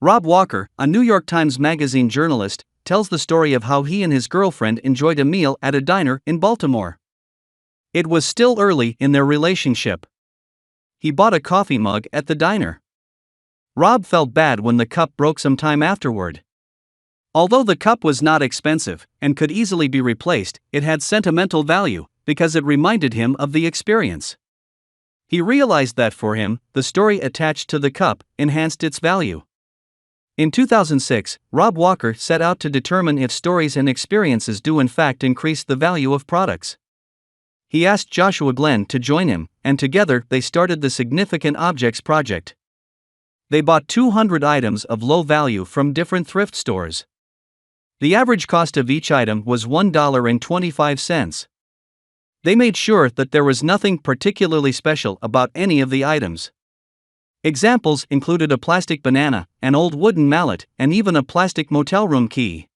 Rob Walker, a New York Times Magazine journalist, tells the story of how he and his girlfriend enjoyed a meal at a diner in Baltimore. It was still early in their relationship. He bought a coffee mug at the diner. Rob felt bad when the cup broke sometime afterward. Although the cup was not expensive and could easily be replaced, it had sentimental value because it reminded him of the experience. He realized that for him, the story attached to the cup enhanced its value. In 2006, Rob Walker set out to determine if stories and experiences do in fact increase the value of products. He asked Joshua Glenn to join him, and together they started the Significant Objects Project. They bought 200 items of low value from different thrift stores. The average cost of each item was $1.25. They made sure that there was nothing particularly special about any of the items. Examples included a plastic banana, an old wooden mallet, and even a plastic motel room key.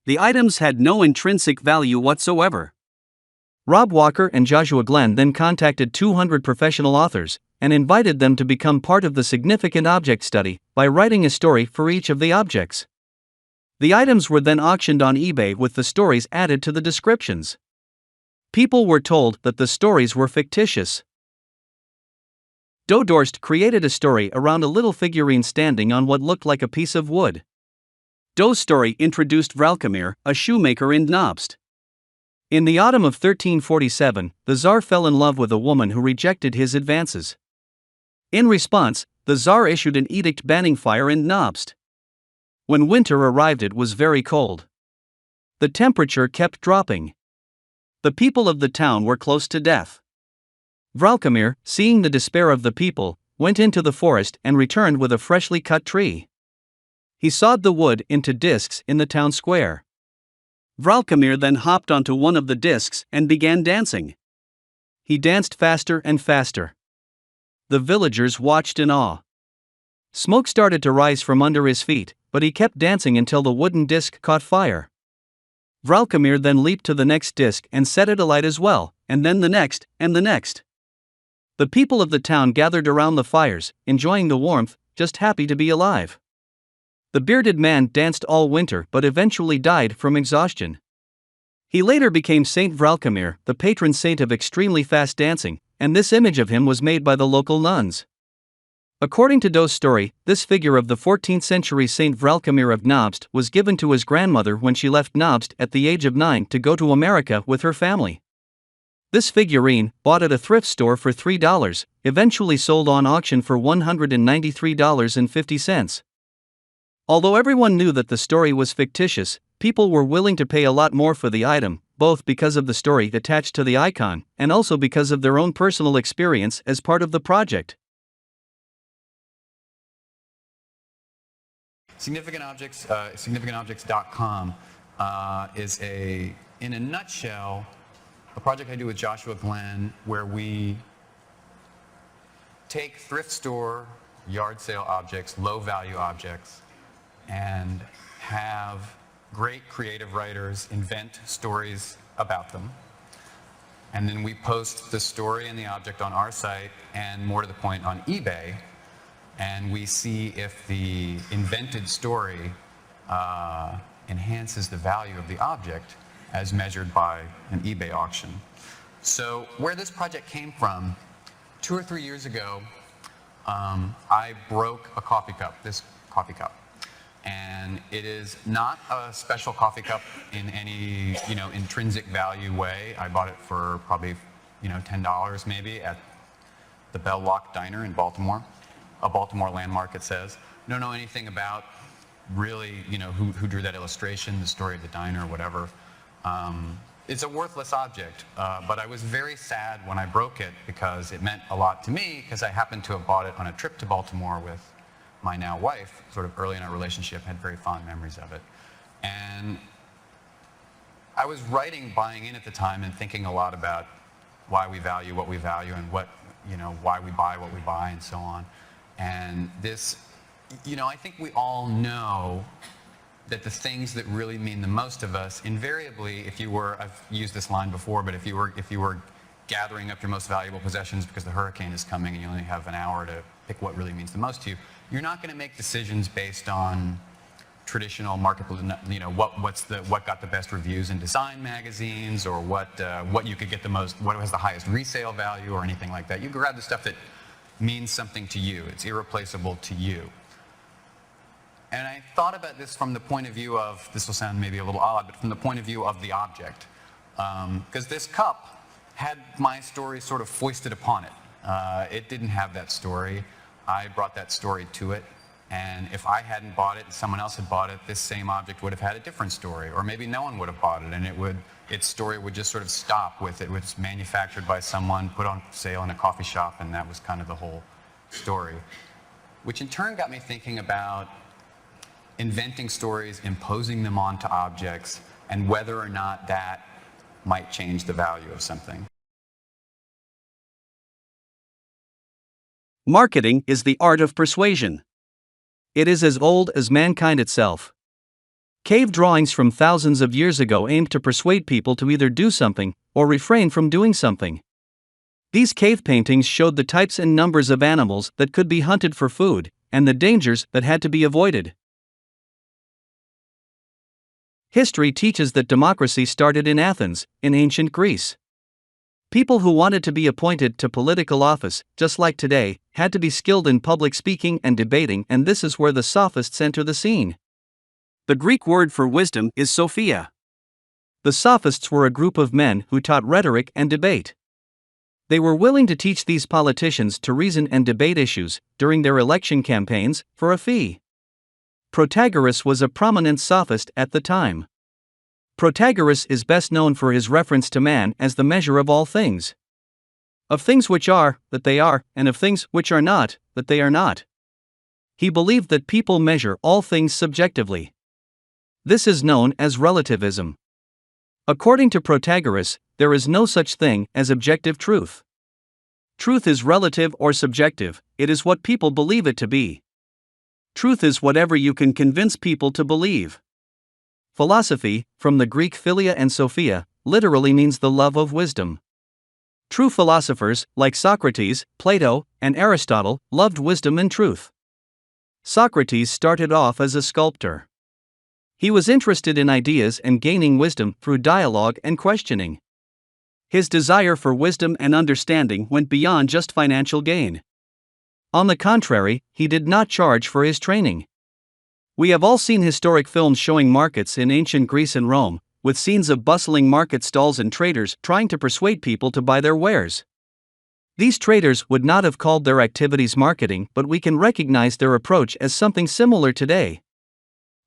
The items had no intrinsic value whatsoever. Rob Walker and Joshua Glenn then contacted 200 professional authors and invited them to become part of the Significant Object Study by writing a story for each of the objects. The items were then auctioned on eBay with the stories added to the descriptions. People were told that the stories were fictitious. Doe Dorst created a story around a little figurine standing on what looked like a piece of wood. Doe's story introduced Vralkamir, a shoemaker in Nobst. In the autumn of 1347, the Tsar fell in love with a woman who rejected his advances. In response, the Tsar issued an edict banning fire in Nobst. When winter arrived, it was very cold. The temperature kept dropping. The people of the town were close to death. Vralkamir, seeing the despair of the people, went into the forest and returned with a freshly cut tree. He sawed the wood into discs in the town square. Vralkamir then hopped onto one of the discs and began dancing. He danced faster and faster. The villagers watched in awe. Smoke started to rise from under his feet, but he kept dancing until the wooden disc caught fire. Vralkamir then leaped to the next disc and set it alight as well, and then the next, and the next. The people of the town gathered around the fires, enjoying the warmth, just happy to be alive. The bearded man danced all winter but eventually died from exhaustion. He later became Saint Vralkamir, the patron saint of extremely fast dancing, and this image of him was made by the local nuns. According to Doe's story, this figure of the 14th century Saint Vralkamir of Nobst was given to his grandmother when she left Nobst at the age of 9 to go to America with her family. This figurine, bought at a thrift store for $3, eventually sold on auction for $193.50. Although everyone knew that the story was fictitious, people were willing to pay a lot more for the item, both because of the story attached to the icon and also because of their own personal experience as part of the project. Significant Objects, significantobjects.com is in a nutshell, a project I do with Joshua Glenn where we take thrift store, yard sale objects, low value objects, and have great creative writers invent stories about them. And then we post the story and the object on our site, and more to the point, on eBay. And we see if the invented story enhances the value of the object as measured by an eBay auction. So where this project came from, 2 or 3 years ago, I broke a coffee cup, this coffee cup. And it is not a special coffee cup in any, intrinsic value way. I bought it for probably, $10 maybe at the Bell Lock Diner in Baltimore. A Baltimore landmark, it says. Don't know anything about really, who drew that illustration, the story of the diner, whatever. It's a worthless object, but I was very sad when I broke it because it meant a lot to me because I happened to have bought it on a trip to Baltimore with my now wife, sort of early in our relationship, had very fond memories of it. And I was buying in at the time and thinking a lot about why we value what we value and why we buy what we buy and so on. And this, I think we all know that the things that really mean the most of us, invariably, I've used this line before, but if you were gathering up your most valuable possessions because the hurricane is coming and you only have an hour to pick what really means the most to you, you're not going to make decisions based on traditional market, what got the best reviews in design magazines, or what you could get the most, what has the highest resale value, or anything like that. You grab the stuff that means something to you. It's irreplaceable to you. And I thought about this from the point of view of, this will sound maybe a little odd, but from the point of view of the object. Because this cup had my story sort of foisted upon it. It didn't have that story. I brought that story to it. And if I hadn't bought it and someone else had bought it, this same object would have had a different story. Or maybe no one would have bought it, and its story would just sort of stop with it was manufactured by someone, put on sale in a coffee shop, and that was kind of the whole story. Which in turn got me thinking about inventing stories, imposing them onto objects, and whether or not that might change the value of something. Marketing is the art of persuasion. It is as old as mankind itself. Cave drawings from thousands of years ago aimed to persuade people to either do something or refrain from doing something. These cave paintings showed the types and numbers of animals that could be hunted for food, and the dangers that had to be avoided. History teaches that democracy started in Athens, in ancient Greece. People who wanted to be appointed to political office, just like today, had to be skilled in public speaking and debating, and this is where the sophists enter the scene. The Greek word for wisdom is Sophia. The sophists were a group of men who taught rhetoric and debate. They were willing to teach these politicians to reason and debate issues during their election campaigns for a fee. Protagoras was a prominent sophist at the time. Protagoras is best known for his reference to man as the measure of all things. Of things which are, that they are, and of things which are not, that they are not. He believed that people measure all things subjectively. This is known as relativism. According to Protagoras, there is no such thing as objective truth. Truth is relative or subjective, it is what people believe it to be. Truth is whatever you can convince people to believe. Philosophy, from the Greek philia and sophia, literally means the love of wisdom. True philosophers, like Socrates, Plato, and Aristotle, loved wisdom and truth. Socrates started off as a sculptor. He was interested in ideas and gaining wisdom through dialogue and questioning. His desire for wisdom and understanding went beyond just financial gain. On the contrary, he did not charge for his training. We have all seen historic films showing markets in ancient Greece and Rome, with scenes of bustling market stalls and traders trying to persuade people to buy their wares. These traders would not have called their activities marketing, but we can recognize their approach as something similar today.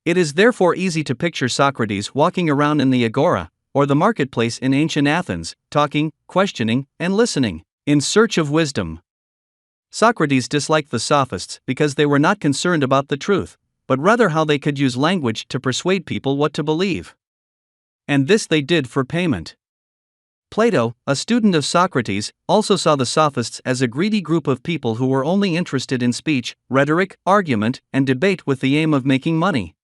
It is therefore easy to picture Socrates walking around in the agora, or the marketplace in ancient Athens, talking, questioning, and listening, in search of wisdom. Socrates disliked the sophists because they were not concerned about the truth, but rather how they could use language to persuade people what to believe. And this they did for payment. Plato, a student of Socrates, also saw the sophists as a greedy group of people who were only interested in speech, rhetoric, argument, and debate with the aim of making money.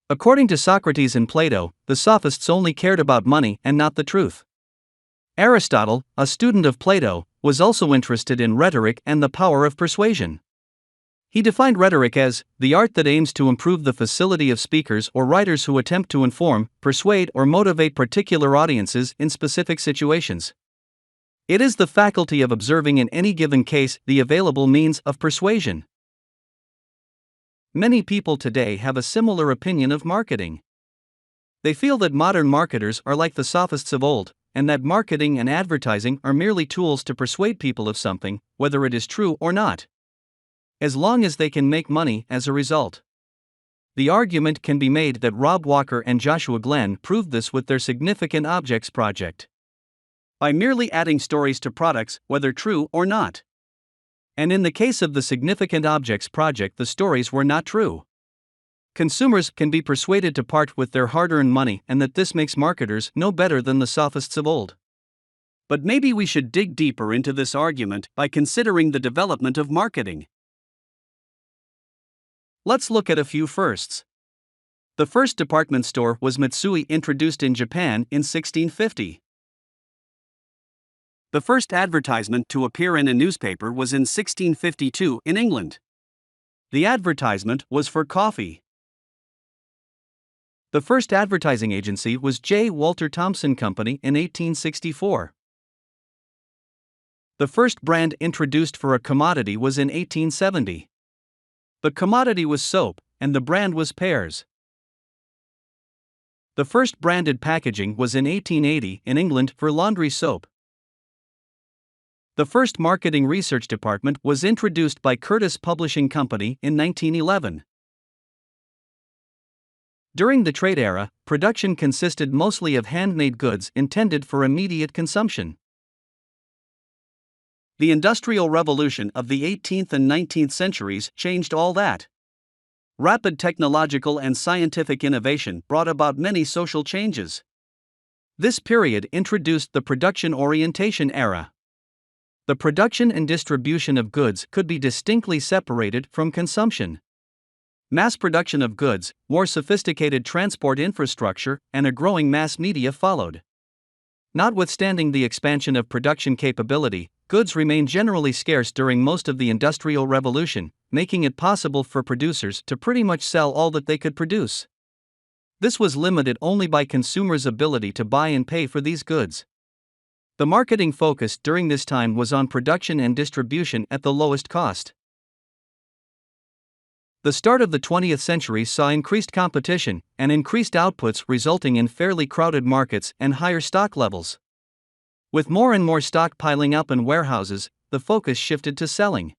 According to Socrates and Plato, the sophists only cared about money and not the truth. Aristotle, a student of Plato, was also interested in rhetoric and the power of persuasion. He defined rhetoric as the art that aims to improve the facility of speakers or writers who attempt to inform, persuade, or motivate particular audiences in specific situations. It is the faculty of observing in any given case the available means of persuasion. Many people today have a similar opinion of marketing. They feel that modern marketers are like the sophists of old, and that marketing and advertising are merely tools to persuade people of something, whether it is true or not, as long as they can make money as a result. The argument can be made that Rob Walker and Joshua Glenn proved this with their Significant Objects project. By merely adding stories to products, whether true or not. And in the case of the Significant Objects project, the stories were not true. Consumers can be persuaded to part with their hard-earned money, and that this makes marketers no better than the sophists of old. But maybe we should dig deeper into this argument by considering the development of marketing. Let's look at a few firsts. The first department store was Matsui, introduced in Japan in 1650. The first advertisement to appear in a newspaper was in 1652 in England. The advertisement was for coffee. The first advertising agency was J. Walter Thompson Company in 1864. The first brand introduced for a commodity was in 1870. The commodity was soap, and the brand was Pears. The first branded packaging was in 1880 in England for laundry soap. The first marketing research department was introduced by Curtis Publishing Company in 1911. During the trade era, production consisted mostly of handmade goods intended for immediate consumption. The Industrial Revolution of the 18th and 19th centuries changed all that. Rapid technological and scientific innovation brought about many social changes. This period introduced the production orientation era. The production and distribution of goods could be distinctly separated from consumption. Mass production of goods, more sophisticated transport infrastructure, and a growing mass media followed. Notwithstanding the expansion of production capability, goods remained generally scarce during most of the Industrial Revolution, making it possible for producers to pretty much sell all that they could produce. This was limited only by consumers' ability to buy and pay for these goods. The marketing focus during this time was on production and distribution at the lowest cost. The start of the 20th century saw increased competition and increased outputs, resulting in fairly crowded markets and higher stock levels. With more and more stock piling up in warehouses, the focus shifted to selling.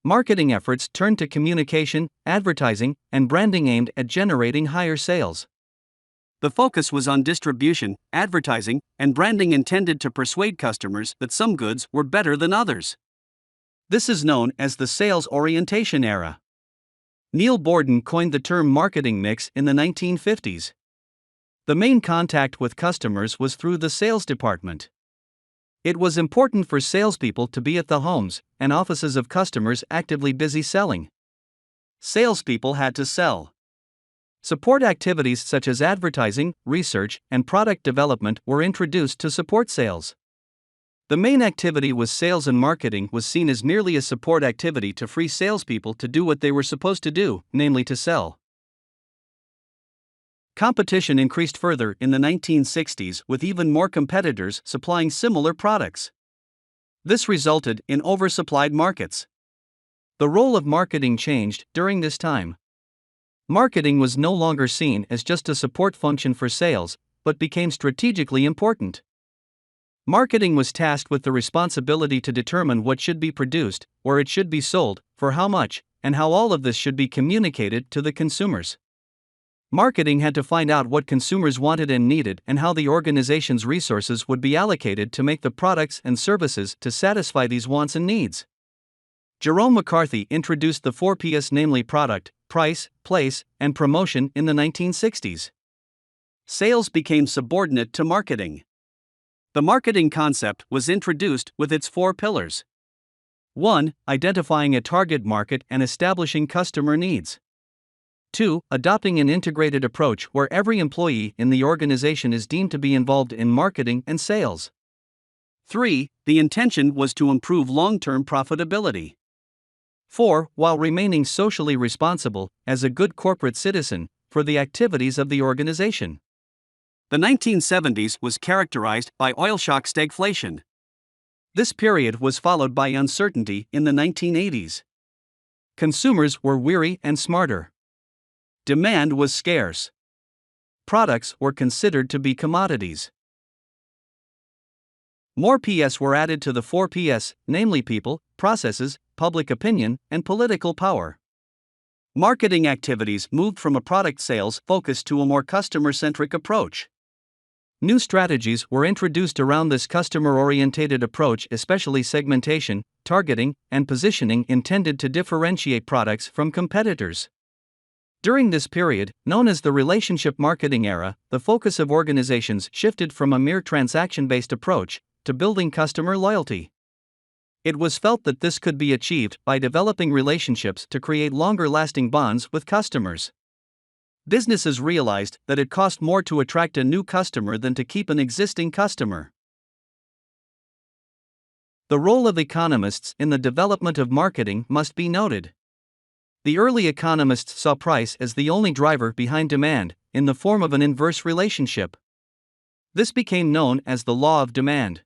Marketing efforts turned to communication, advertising, and branding aimed at generating higher sales. The focus was on distribution, advertising, and branding intended to persuade customers that some goods were better than others. This is known as the sales orientation era. Neil Borden coined the term marketing mix in the 1950s. The main contact with customers was through the sales department. It was important for salespeople to be at the homes and offices of customers actively busy selling. Salespeople had to sell. Support activities such as advertising, research, and product development were introduced to support sales. The main activity was sales, and marketing was seen as merely a support activity to free salespeople to do what they were supposed to do, namely to sell. Competition increased further in the 1960s, with even more competitors supplying similar products. This resulted in oversupplied markets. The role of marketing changed during this time. Marketing was no longer seen as just a support function for sales, but became strategically important. Marketing was tasked with the responsibility to determine what should be produced, where it should be sold, for how much, and how all of this should be communicated to the consumers. Marketing had to find out what consumers wanted and needed and how the organization's resources would be allocated to make the products and services to satisfy these wants and needs. Jerome McCarthy introduced the 4Ps, namely product, price, place, and promotion, in the 1960s. Sales became subordinate to marketing. The marketing concept was introduced with its 4 pillars. 1. Identifying a target market and establishing customer needs. 2. Adopting an integrated approach where every employee in the organization is deemed to be involved in marketing and sales. 3. The intention was to improve long-term profitability. 4. While remaining socially responsible, as a good corporate citizen, for the activities of the organization. The 1970s was characterized by oil shock stagflation. This period was followed by uncertainty in the 1980s. Consumers were weary and smarter. Demand was scarce. Products were considered to be commodities. More PS were added to the 4Ps, namely people, processes, public opinion, and political power. Marketing activities moved from a product sales focus to a more customer-centric approach. New strategies were introduced around this customer-oriented approach, especially segmentation, targeting, and positioning intended to differentiate products from competitors. During this period, known as the relationship marketing era, the focus of organizations shifted from a mere transaction-based approach to building customer loyalty. It was felt that this could be achieved by developing relationships to create longer-lasting bonds with customers. Businesses realized that it cost more to attract a new customer than to keep an existing customer. The role of economists in the development of marketing must be noted. The early economists saw price as the only driver behind demand, in the form of an inverse relationship. This became known as the law of demand.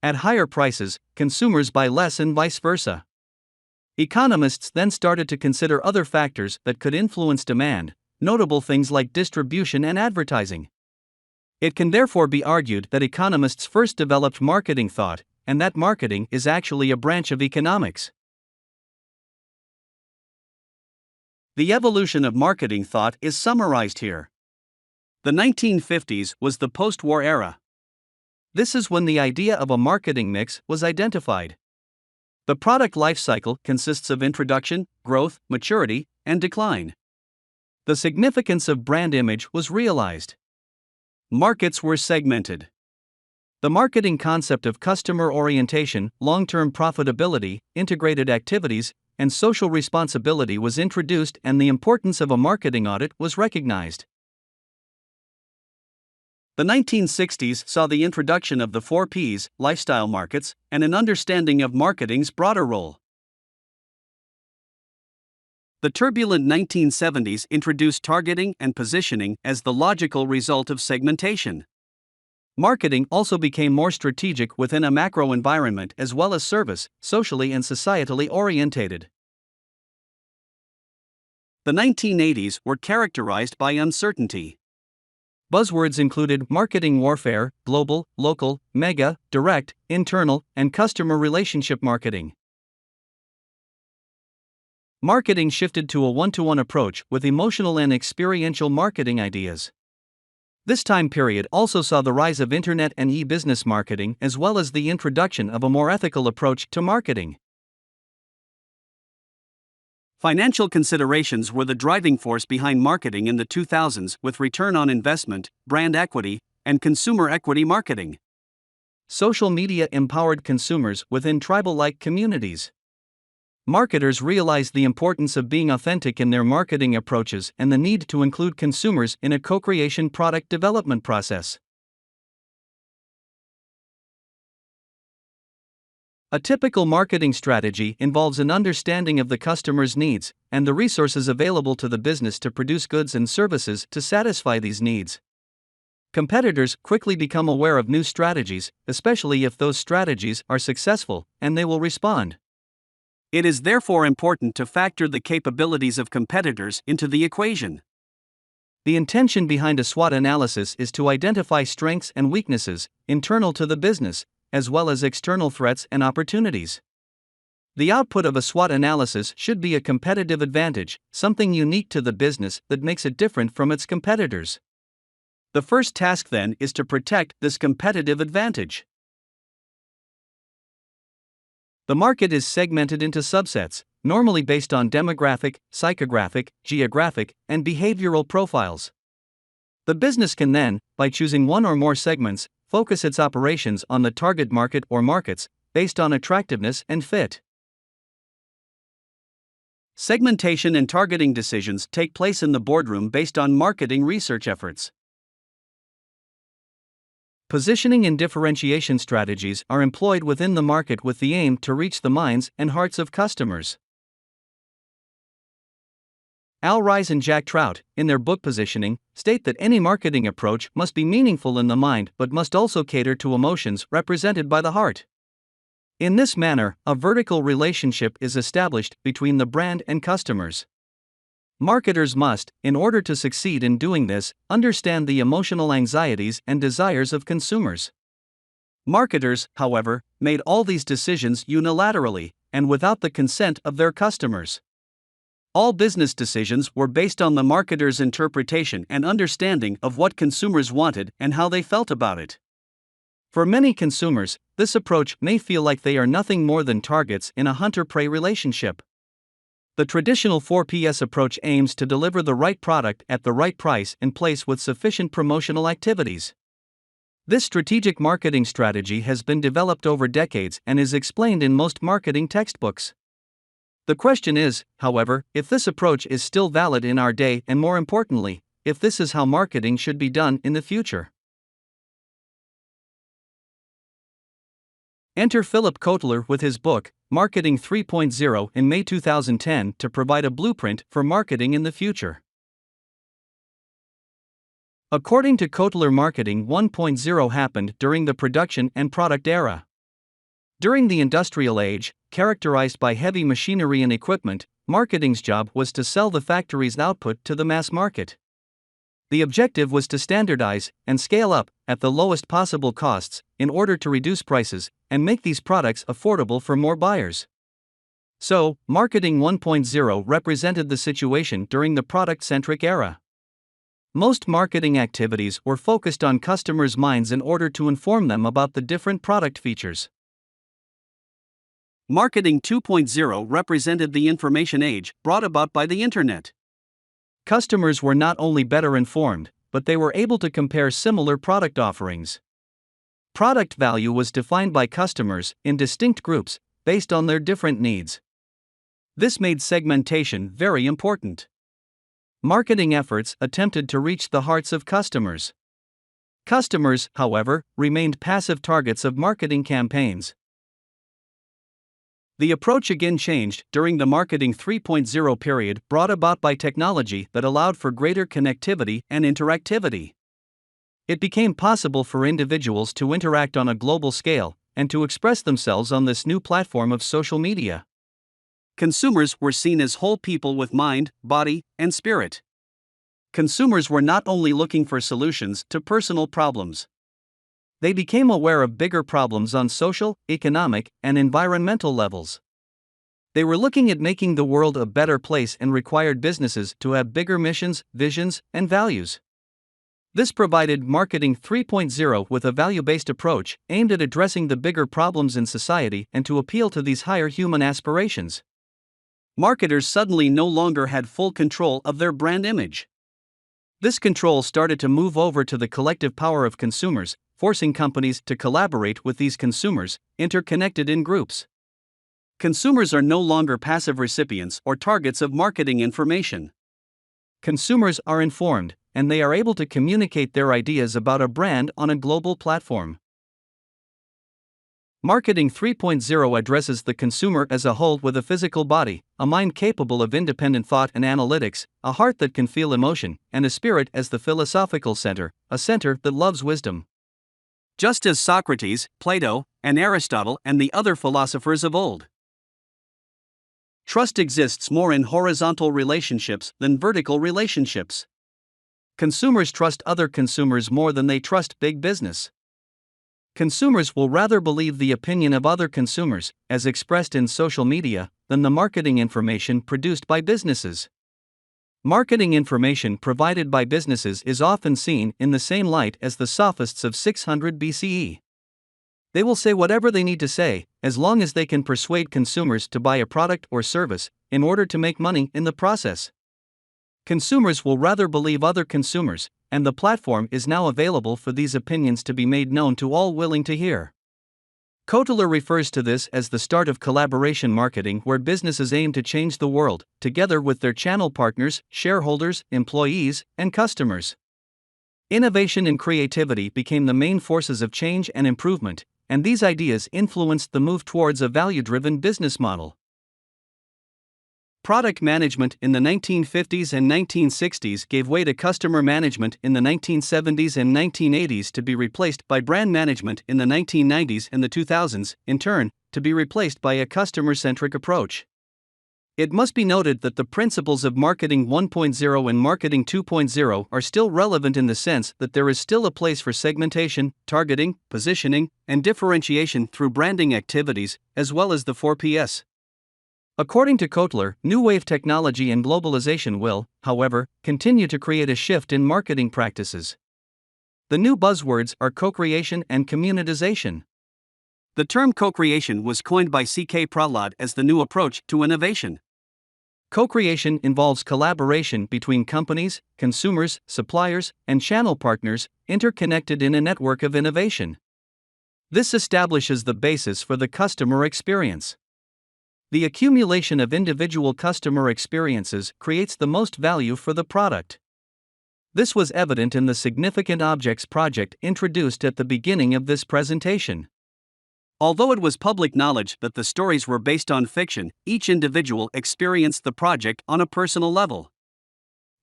At higher prices, consumers buy less and vice versa. Economists then started to consider other factors that could influence demand, notable things like distribution and advertising. It can therefore be argued that economists first developed marketing thought, and that marketing is actually a branch of economics. The evolution of marketing thought is summarized here. The 1950s was the post-war era. This is when the idea of a marketing mix was identified. The product life cycle consists of introduction, growth, maturity, and decline. The significance of brand image was realized. Markets were segmented. The marketing concept of customer orientation, long-term profitability, integrated activities, and social responsibility was introduced, and the importance of a marketing audit was recognized. The 1960s saw the introduction of the 4 Ps, lifestyle markets, and an understanding of marketing's broader role. The turbulent 1970s introduced targeting and positioning as the logical result of segmentation. Marketing also became more strategic within a macro environment as well as service, socially and societally orientated. The 1980s were characterized by uncertainty. Buzzwords included marketing warfare, global, local, mega, direct, internal, and customer relationship marketing. Marketing shifted to a one-to-one approach with emotional and experiential marketing ideas. This time period also saw the rise of internet and e-business marketing as well as the introduction of a more ethical approach to marketing. Financial considerations were the driving force behind marketing in the 2000s, with return on investment, brand equity, and consumer equity marketing. Social media empowered consumers within tribal-like communities. Marketers realized the importance of being authentic in their marketing approaches and the need to include consumers in a co-creation product development process. A typical marketing strategy involves an understanding of the customer's needs and the resources available to the business to produce goods and services to satisfy these needs. Competitors quickly become aware of new strategies, especially if those strategies are successful, and they will respond. It is therefore important to factor the capabilities of competitors into the equation. The intention behind a SWOT analysis is to identify strengths and weaknesses, internal to the business, as well as external threats and opportunities. The output of a SWOT analysis should be a competitive advantage, something unique to the business that makes it different from its competitors. The first task then is to protect this competitive advantage. The market is segmented into subsets, normally based on demographic, psychographic, geographic, and behavioral profiles. The business can then, by choosing one or more segments, focus its operations on the target market or markets, based on attractiveness and fit. Segmentation and targeting decisions take place in the boardroom based on marketing research efforts. Positioning and differentiation strategies are employed within the market with the aim to reach the minds and hearts of customers. Al Ries and Jack Trout, in their book Positioning, state that any marketing approach must be meaningful in the mind but must also cater to emotions represented by the heart. In this manner, a vertical relationship is established between the brand and customers. Marketers must, in order to succeed in doing this, understand the emotional anxieties and desires of consumers. Marketers, however, made all these decisions unilaterally, and without the consent of their customers. All business decisions were based on the marketer's interpretation and understanding of what consumers wanted and how they felt about it. For many consumers, this approach may feel like they are nothing more than targets in a hunter-prey relationship. The traditional 4PS approach aims to deliver the right product at the right price in place with sufficient promotional activities. This strategic marketing strategy has been developed over decades and is explained in most marketing textbooks. The question is, however, if this approach is still valid in our day and, more importantly, if this is how marketing should be done in the future. Enter Philip Kotler with his book, Marketing 3.0, in May 2010 to provide a blueprint for marketing in the future. According to Kotler, Marketing 1.0 happened during the production and product era. During the industrial age, characterized by heavy machinery and equipment, marketing's job was to sell the factory's output to the mass market. The objective was to standardize and scale up at the lowest possible costs in order to reduce prices and make these products affordable for more buyers. So, Marketing 1.0 represented the situation during the product-centric era. Most marketing activities were focused on customers' minds in order to inform them about the different product features. Marketing 2.0 represented the information age brought about by the internet. Customers were not only better informed, but they were able to compare similar product offerings. Product value was defined by customers in distinct groups based on their different needs. This made segmentation very important. Marketing efforts attempted to reach the hearts of customers. Customers, however, remained passive targets of marketing campaigns. The approach again changed during the Marketing 3.0 period brought about by technology that allowed for greater connectivity and interactivity. It became possible for individuals to interact on a global scale and to express themselves on this new platform of social media. Consumers were seen as whole people with mind, body, and spirit. Consumers were not only looking for solutions to personal problems. They became aware of bigger problems on social, economic, and environmental levels. They were looking at making the world a better place and required businesses to have bigger missions, visions, and values. This provided Marketing 3.0 with a value-based approach aimed at addressing the bigger problems in society and to appeal to these higher human aspirations. Marketers suddenly no longer had full control of their brand image. This control started to move over to the collective power of consumers, forcing companies to collaborate with these consumers, interconnected in groups. Consumers are no longer passive recipients or targets of marketing information. Consumers are informed, and they are able to communicate their ideas about a brand on a global platform. Marketing 3.0 addresses the consumer as a whole with a physical body, a mind capable of independent thought and analytics, a heart that can feel emotion, and a spirit as the philosophical center, a center that loves wisdom. Just as Socrates, Plato, and Aristotle and the other philosophers of old. Trust exists more in horizontal relationships than vertical relationships. Consumers trust other consumers more than they trust big business. Consumers will rather believe the opinion of other consumers, as expressed in social media, than the marketing information produced by businesses. Marketing information provided by businesses is often seen in the same light as the sophists of 600 BCE. They will say whatever they need to say, as long as they can persuade consumers to buy a product or service, in order to make money in the process. Consumers will rather believe other consumers, and the platform is now available for these opinions to be made known to all willing to hear. Kotler refers to this as the start of collaboration marketing, where businesses aim to change the world, together with their channel partners, shareholders, employees, and customers. Innovation and creativity became the main forces of change and improvement, and these ideas influenced the move towards a value-driven business model. Product management in the 1950s and 1960s gave way to customer management in the 1970s and 1980s to be replaced by brand management in the 1990s and the 2000s, in turn, to be replaced by a customer-centric approach. It must be noted that the principles of Marketing 1.0 and Marketing 2.0 are still relevant in the sense that there is still a place for segmentation, targeting, positioning, and differentiation through branding activities, as well as the 4Ps. According to Kotler, new wave technology and globalization will, however, continue to create a shift in marketing practices. The new buzzwords are co-creation and communitization. The term co-creation was coined by C.K. Prahlad as the new approach to innovation. Co-creation involves collaboration between companies, consumers, suppliers, and channel partners, interconnected in a network of innovation. This establishes the basis for the customer experience. The accumulation of individual customer experiences creates the most value for the product. This was evident in the Significant Objects project introduced at the beginning of this presentation. Although it was public knowledge that the stories were based on fiction, each individual experienced the project on a personal level.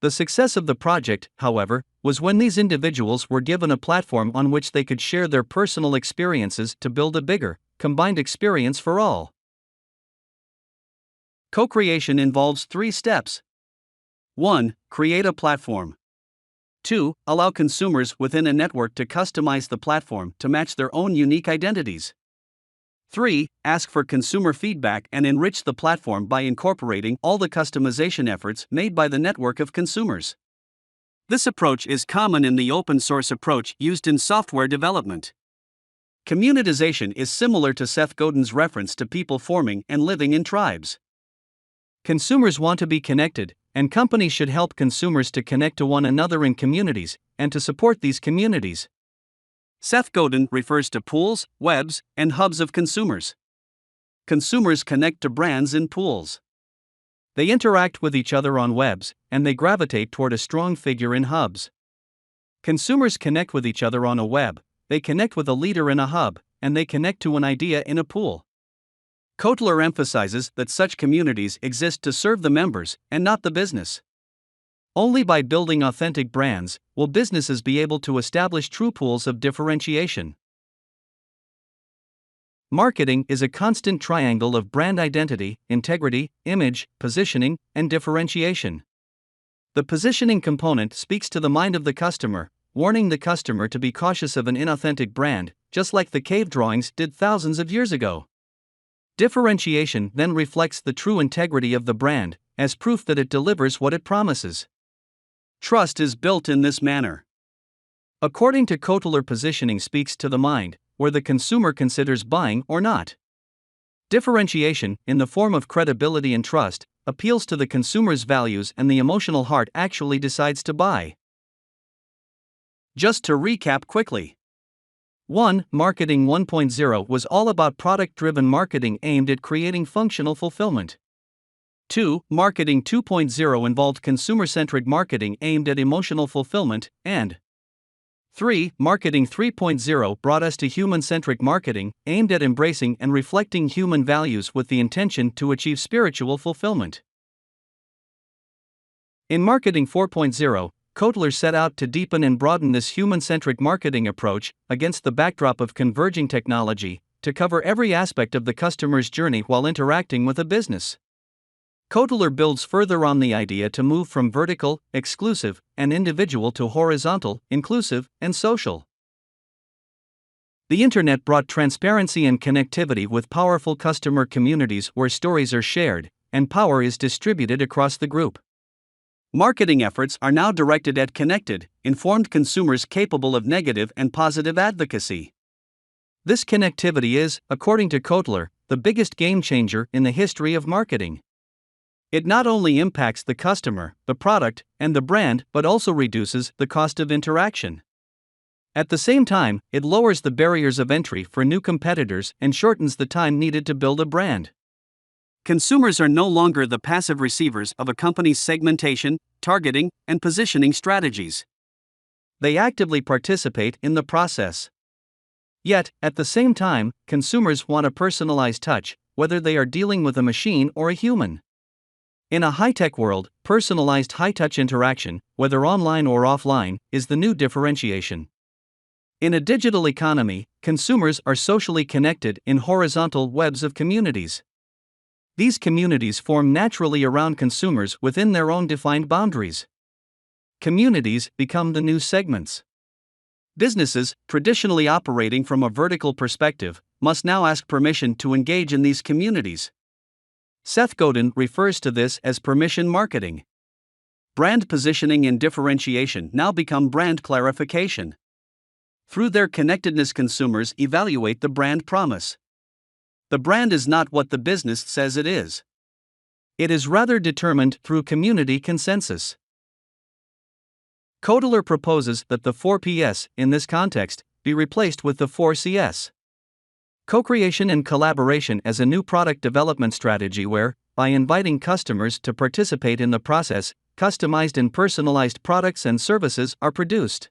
The success of the project, however, was when these individuals were given a platform on which they could share their personal experiences to build a bigger, combined experience for all. Co-creation involves 3 steps. 1. Create a platform. 2. Allow consumers within a network to customize the platform to match their own unique identities. 3. Ask for consumer feedback and enrich the platform by incorporating all the customization efforts made by the network of consumers. This approach is common in the open source approach used in software development. Communitization is similar to Seth Godin's reference to people forming and living in tribes. Consumers want to be connected, and companies should help consumers to connect to one another in communities, and to support these communities. Seth Godin refers to pools, webs, and hubs of consumers. Consumers connect to brands in pools. They interact with each other on webs, and they gravitate toward a strong figure in hubs. Consumers connect with each other on a web, they connect with a leader in a hub, and they connect to an idea in a pool. Kotler emphasizes that such communities exist to serve the members, and not the business. Only by building authentic brands will businesses be able to establish true pools of differentiation. Marketing is a constant triangle of brand identity, integrity, image, positioning, and differentiation. The positioning component speaks to the mind of the customer, warning the customer to be cautious of an inauthentic brand, just like the cave drawings did thousands of years ago. Differentiation then reflects the true integrity of the brand, as proof that it delivers what it promises. Trust is built in this manner. According to Kotler, positioning speaks to the mind, where the consumer considers buying or not. Differentiation, in the form of credibility and trust, appeals to the consumer's values and the emotional heart actually decides to buy. Just to recap quickly. 1. Marketing 1.0 was all about product-driven marketing aimed at creating functional fulfillment. 2. Marketing 2.0 involved consumer-centric marketing aimed at emotional fulfillment, and 3. Marketing 3.0 brought us to human-centric marketing, aimed at embracing and reflecting human values with the intention to achieve spiritual fulfillment. In Marketing 4.0, Kotler set out to deepen and broaden this human-centric marketing approach against the backdrop of converging technology to cover every aspect of the customer's journey while interacting with a business. Kotler builds further on the idea to move from vertical, exclusive, and individual to horizontal, inclusive, and social. The Internet brought transparency and connectivity with powerful customer communities where stories are shared, and power is distributed across the group. Marketing efforts are now directed at connected, informed consumers capable of negative and positive advocacy. This connectivity is, according to Kotler, the biggest game changer in the history of marketing. It not only impacts the customer, the product, and the brand, but also reduces the cost of interaction. At the same time, it lowers the barriers of entry for new competitors and shortens the time needed to build a brand. Consumers are no longer the passive receivers of a company's segmentation, targeting, and positioning strategies. They actively participate in the process. Yet, at the same time, consumers want a personalized touch, whether they are dealing with a machine or a human. In a high-tech world, personalized high-touch interaction, whether online or offline, is the new differentiation. In a digital economy, consumers are socially connected in horizontal webs of communities. These communities form naturally around consumers within their own defined boundaries. Communities become the new segments. Businesses, traditionally operating from a vertical perspective, must now ask permission to engage in these communities. Seth Godin refers to this as permission marketing. Brand positioning and differentiation now become brand clarification. Through their connectedness, consumers evaluate the brand promise. The brand is not what the business says it is. It is rather determined through community consensus. Kotler proposes that the 4Ps, in this context, be replaced with the 4Cs. Co-creation and collaboration as a new product development strategy where, by inviting customers to participate in the process, customized and personalized products and services are produced.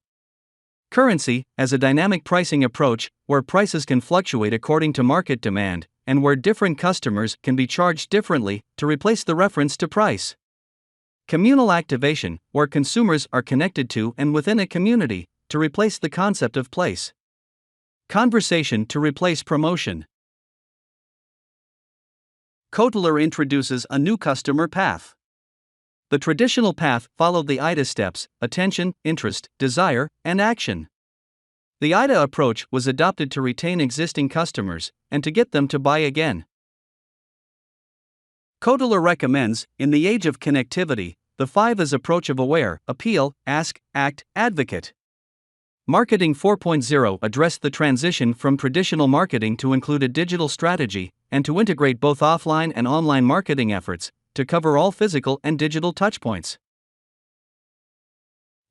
Currency, as a dynamic pricing approach, where prices can fluctuate according to market demand, and where different customers can be charged differently to replace the reference to price. Communal activation, where consumers are connected to and within a community, to replace the concept of place. Conversation to replace promotion. Kotler introduces a new customer path. The traditional path followed the IDA steps: attention, interest, desire, and action. The IDA approach was adopted to retain existing customers and to get them to buy again. Kotler recommends, in the age of connectivity, the 5 approach of aware, appeal, ask, act, advocate. Marketing 4.0 addressed the transition from traditional marketing to include a digital strategy and to integrate both offline and online marketing efforts to cover all physical and digital touchpoints.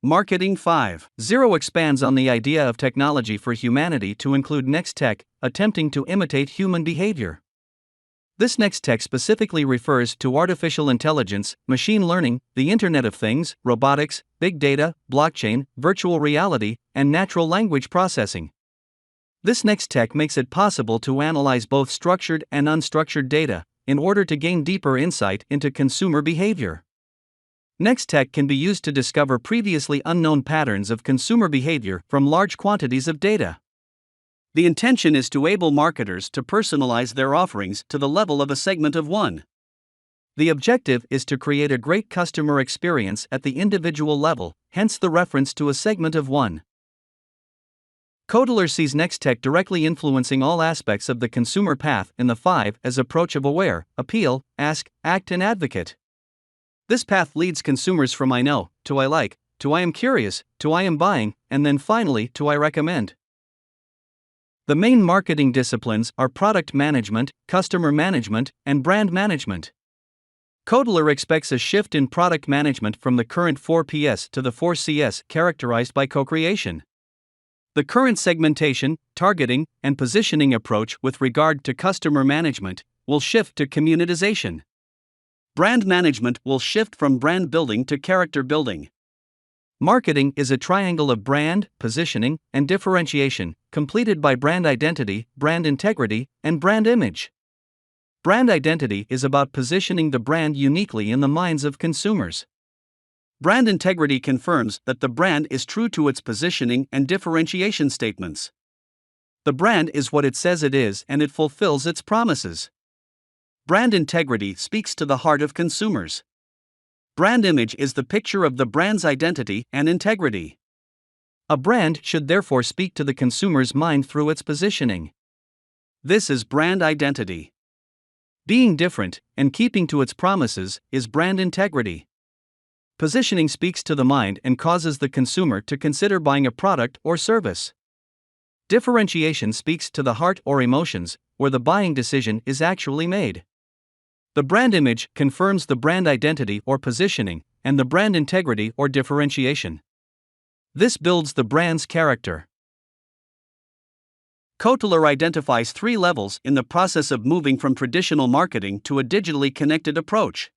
Marketing 5.0 expands on the idea of technology for humanity to include next tech, attempting to imitate human behavior. This next tech specifically refers to artificial intelligence, machine learning, the Internet of Things, robotics, big data, blockchain, virtual reality, and natural language processing. This next tech makes it possible to analyze both structured and unstructured data in order to gain deeper insight into consumer behavior. Next tech can be used to discover previously unknown patterns of consumer behavior from large quantities of data. The intention is to enable marketers to personalize their offerings to the level of a segment of one. The objective is to create a great customer experience at the individual level, hence the reference to a segment of one. Kotler sees next tech directly influencing all aspects of the consumer path in the 5 as approach of aware, appeal, ask, act, and advocate. This path leads consumers from I know, to I like, to I am curious, to I am buying, and then finally to I recommend. The main marketing disciplines are product management, customer management, and brand management. Kotler expects a shift in product management from the current 4PS to the 4CS characterized by co-creation. The current segmentation, targeting, and positioning approach with regard to customer management will shift to communitization. Brand management will shift from brand building to character building. Marketing is a triangle of brand, positioning, and differentiation, completed by brand identity, brand integrity, and brand image. Brand identity is about positioning the brand uniquely in the minds of consumers. Brand integrity confirms that the brand is true to its positioning and differentiation statements. The brand is what it says it is and it fulfills its promises. Brand integrity speaks to the heart of consumers. Brand image is the picture of the brand's identity and integrity. A brand should therefore speak to the consumer's mind through its positioning. This is brand identity. Being different and keeping to its promises is brand integrity. Positioning speaks to the mind and causes the consumer to consider buying a product or service. Differentiation speaks to the heart or emotions, where the buying decision is actually made. The brand image confirms the brand identity or positioning, and the brand integrity or differentiation. This builds the brand's character. Kotler identifies 3 levels in the process of moving from traditional marketing to a digitally connected approach.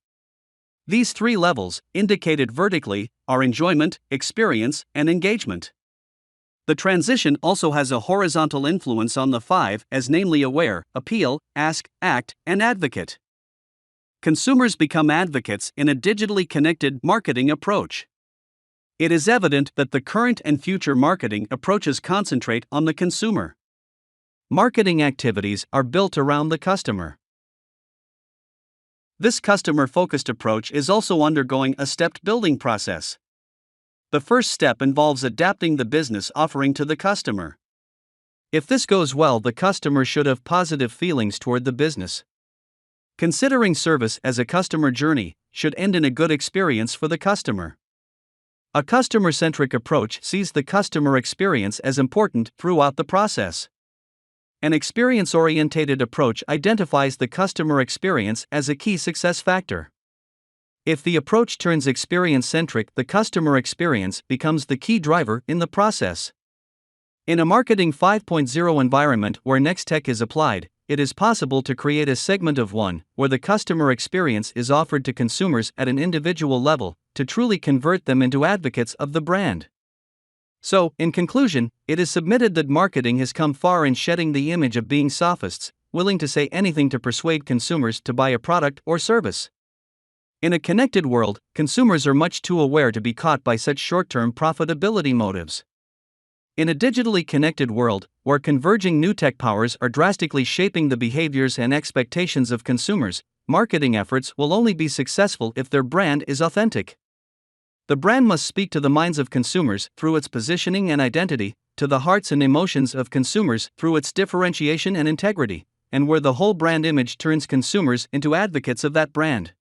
These 3 levels, indicated vertically, are enjoyment, experience, and engagement. The transition also has a horizontal influence on the 5 as namely aware, appeal, ask, act, and advocate. Consumers become advocates in a digitally connected marketing approach. It is evident that the current and future marketing approaches concentrate on the consumer. Marketing activities are built around the customer. This customer-focused approach is also undergoing a stepped building process. The first step involves adapting the business offering to the customer. If this goes well, the customer should have positive feelings toward the business. Considering service as a customer journey should end in a good experience for the customer. A customer-centric approach sees the customer experience as important throughout the process. An experience-oriented approach identifies the customer experience as a key success factor. If the approach turns experience-centric, the customer experience becomes the key driver in the process. In a Marketing 5.0 environment where next tech is applied, it is possible to create a segment of one where the customer experience is offered to consumers at an individual level to truly convert them into advocates of the brand. So, in conclusion, it is submitted that marketing has come far in shedding the image of being sophists, willing to say anything to persuade consumers to buy a product or service. In a connected world, consumers are much too aware to be caught by such short-term profitability motives. In a digitally connected world, where converging new tech powers are drastically shaping the behaviors and expectations of consumers, marketing efforts will only be successful if their brand is authentic. The brand must speak to the minds of consumers through its positioning and identity, to the hearts and emotions of consumers through its differentiation and integrity, and where the whole brand image turns consumers into advocates of that brand.